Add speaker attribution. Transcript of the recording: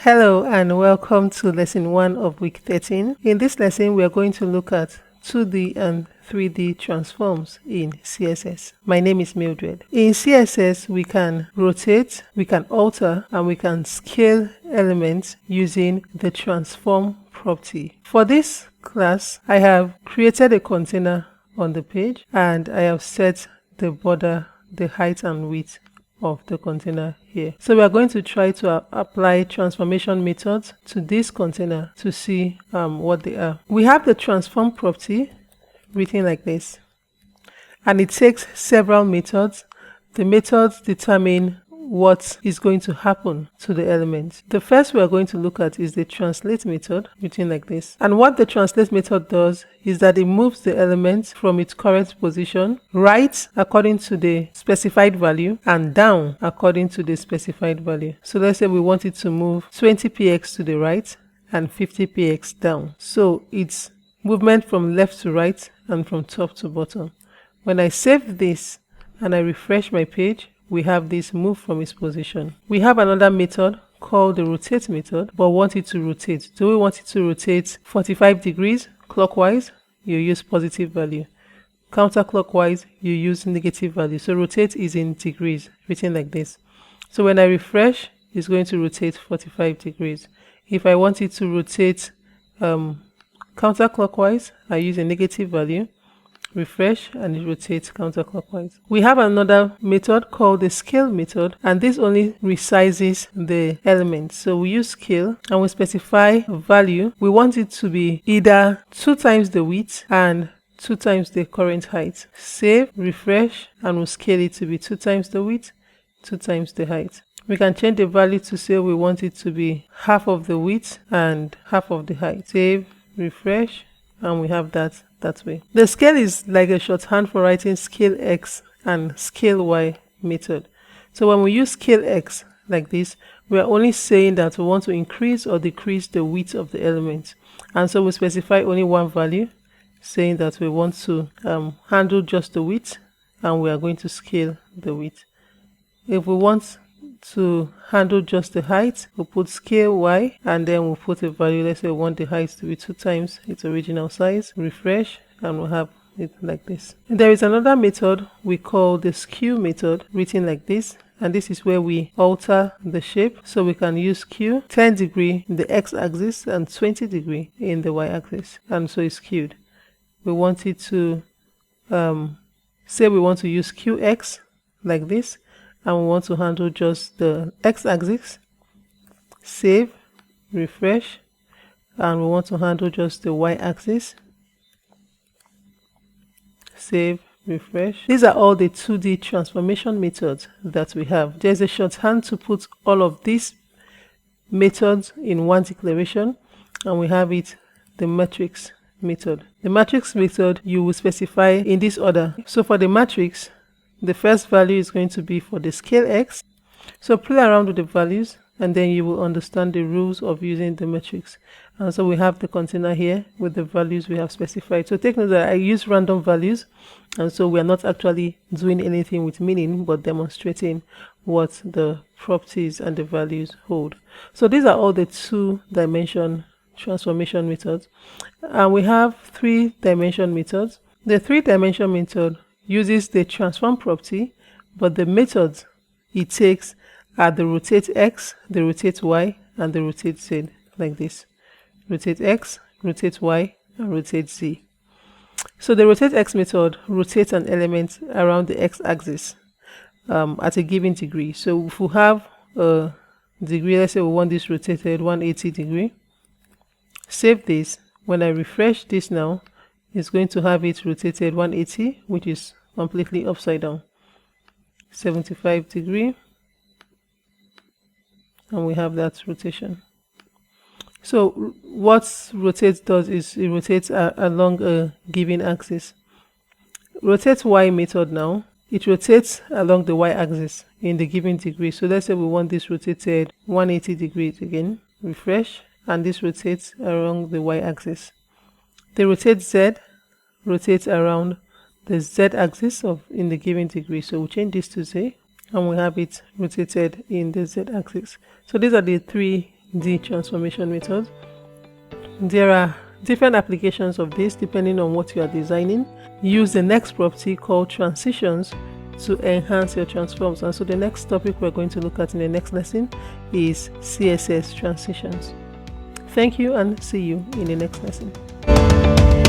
Speaker 1: Hello and welcome to lesson 1 of week 13. In this lesson, we are going to look at 2D and 3D transforms in CSS. My name is Mildred. In CSS, we can rotate, we can alter, and we can scale elements using the transform property. For this class, I have created a container on the page and I have set the border, the height and width of the container here. So we are going to try to apply transformation methods to this container to see what they are. We have the transform property written like this, and it takes several methods. The methods determine what is going to happen to the element. The first we are going to look at is the translate method, written like this. And what the translate method does is that it moves the element from its current position right according to the specified value and down according to the specified value. So let's say we want it to move 20 px to the right and 50 px down. So it's movement from left to right and from top to bottom. When I save this and I refresh my page, we have this move from its position. We have another method called the rotate method, but want it to rotate. Do we want it to rotate 45 degrees clockwise? You use positive value. Counterclockwise, you use negative value. So rotate is in degrees, written like this. So when I refresh, it's going to rotate 45 degrees. If I want it to rotate counterclockwise, I use a negative value. Refresh and it rotates counterclockwise. We have another method called the scale method, and this only resizes the element. So we use scale and we specify a value. We want it to be either 2 times the width and 2 times the current height. Save, refresh, and we'll scale it to be 2 times the width, 2 times the height. We can change the value to say we want it to be half of the width and half of the height. Save, refresh, and we have that way. The scale is like a shorthand for writing scale X and scale Y method. So when we use scale X like this, we are only saying that we want to increase or decrease the width of the element. And so we specify only one value, saying that we want to handle just the width, and we are going to scale the width. If we want to handle just the height, we'll put scale Y and then we'll put a value. Let's say we want the height to be 2 times its original size. Refresh and we'll have it like this. And there is another method we call the skew method, written like this, and this is where we alter the shape. So we can use skew 10 degree in the x-axis and 20 degree in the y-axis, and so it's skewed. We want it to say we want to use qx like this, and we want to handle just the x-axis. Save, refresh, and we want to handle just the y-axis. Save, refresh. These are all the 2D transformation methods that we have. There's a shorthand to put all of these methods in one declaration, and we have it, the matrix method. The matrix method you will specify in this order. So for the matrix, the first value is going to be for the scale X. So play around with the values and then you will understand the rules of using the matrix. And so we have the container here with the values we have specified. So take note that I use random values, and so we are not actually doing anything with meaning but demonstrating what the properties and the values hold. So these are all the 2-dimension transformation methods. And we have 3-dimension methods. The 3-dimension method uses the transform property, but the methods it takes are the rotate X, the rotate Y, and the rotate Z, like this. Rotate X, rotate Y, and rotate Z. So the rotate X method rotates an element around the X-axis at a given degree. So if we have a degree, let's say we want this rotated 180 degree, save this. When I refresh this now, it's going to have it rotated 180, which is completely upside down. 75 degree, and we have that rotation. So what rotate does is it rotates along a given axis. Rotate Y method now, it rotates along the y-axis in the given degree. So let's say we want this rotated 180 degrees again. Refresh, and this rotates along the y-axis. The rotate Z rotates around the z-axis in the given degree. So we'll change this to Z, and we have it rotated in the z-axis. So these are the 3 the transformation method. There are different applications of this depending on what you are designing. Use the next property called transitions to enhance your transforms. And so the next topic we're going to look at in the next lesson is CSS transitions. Thank you and see you in the next lesson.